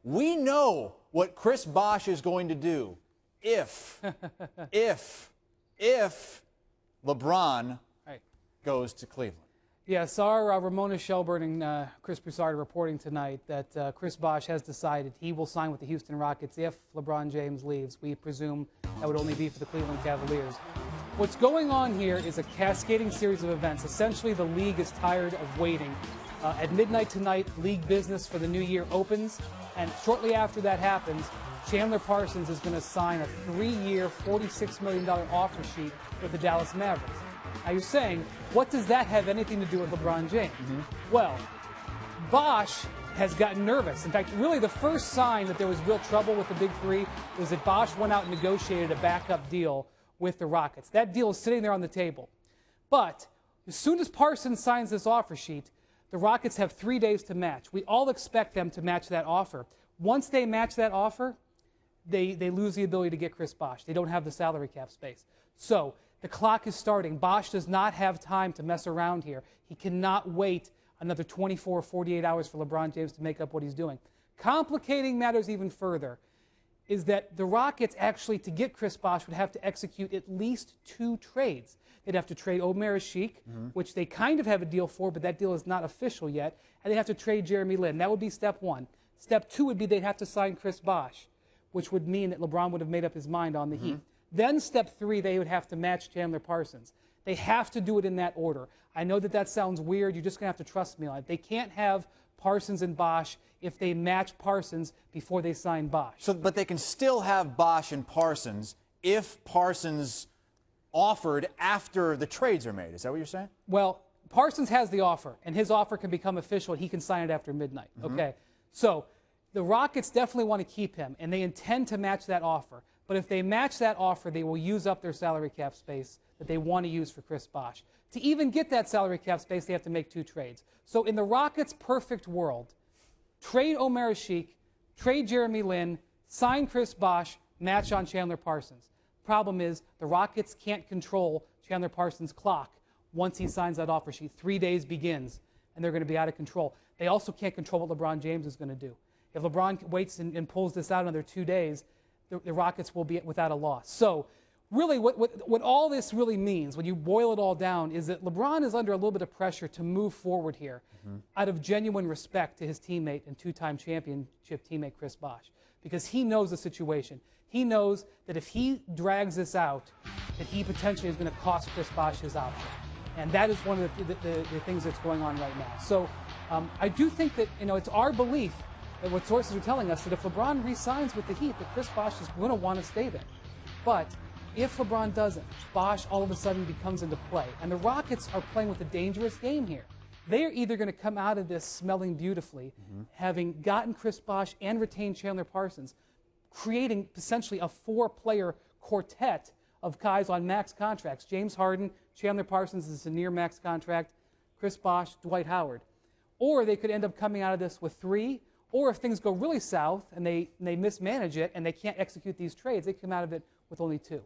We know what Chris Bosh is going to do if LeBron goes to Cleveland. Yes, our Ramona Shelburne and Chris Broussard are reporting tonight that Chris Bosh has decided he will sign with the Houston Rockets if LeBron James leaves. We presume that would only be for the Cleveland Cavaliers. What's going on here is a cascading series of events. Essentially, the league is tired of waiting. At midnight tonight, league business for the new year opens, and shortly after that happens, Chandler Parsons is going to sign a 3-year, $46 million offer sheet with the Dallas Mavericks. Now you're saying, what does that have anything to do with LeBron James? Well, Bosh has gotten nervous. In fact, really the first sign that there was real trouble with the Big Three was that Bosh went out and negotiated a backup deal with the Rockets. That deal is sitting there on the table. But as soon as Parsons signs this offer sheet, the Rockets have 3 days to match. We all expect them to match that offer. Once they match that offer, they lose the ability to get Chris Bosh. They don't have the salary cap space. So the clock is starting. Bosh does not have time to mess around here. He cannot wait another 24 or 48 hours for LeBron James to make up what he's doing. Complicating matters even further is that the Rockets actually, to get Chris Bosh, would have to execute at least 2 trades. They'd have to trade Omer Asik, which they kind of have a deal for, but that deal is not official yet. And they'd have to trade Jeremy Lin. That would be step 1. Step 2 would be they'd have to sign Chris Bosh, which would mean that LeBron would have made up his mind on the Heat. Then step 3, they would have to match Chandler Parsons. They have to do it in that order. I know that that sounds weird. You're just going to have to trust me on it. They can't have Parsons and Bosh if they match Parsons before they sign Bosh. So, but they can still have Bosh and Parsons if Parsons offered after the trades are made. Is that what you're saying? Well, Parsons has the offer, and his offer can become official. He can sign it after midnight. Okay, so the Rockets definitely want to keep him, and they intend to match that offer. But if they match that offer, they will use up their salary cap space that they want to use for Chris Bosh. To even get that salary cap space, they have to make 2 trades. So in the Rockets' perfect world, trade Omer Asik, trade Jeremy Lin, sign Chris Bosh, match on Chandler Parsons. Problem is, the Rockets can't control Chandler Parsons' clock once he signs that offer sheet. 3 days begins, and they're going to be out of control. They also can't control what LeBron James is going to do. If LeBron waits and pulls this out another 2 days, the Rockets will be without a loss. So really what all this really means, when you boil it all down, is that LeBron is under a little bit of pressure to move forward here out of genuine respect to his teammate and 2-time championship teammate Chris Bosh, because he knows the situation. He knows that if he drags this out, that he potentially is going to cost Chris Bosh his option. And that is one of the things that's going on right now. So I do think that, it's our belief that what sources are telling us that if LeBron re-signs with the Heat, that Chris Bosh is going to want to stay there. But if LeBron doesn't, Bosh all of a sudden becomes into play. And the Rockets are playing with a dangerous game here. They are either going to come out of this smelling beautifully, having gotten Chris Bosh and retained Chandler Parsons, creating essentially a 4-player quartet of guys on max contracts. James Harden, Chandler Parsons is a near max contract, Chris Bosh, Dwight Howard. Or they could end up coming out of this with 3, or if things go really south and they mismanage it and they can't execute these trades, they come out of it with only 2.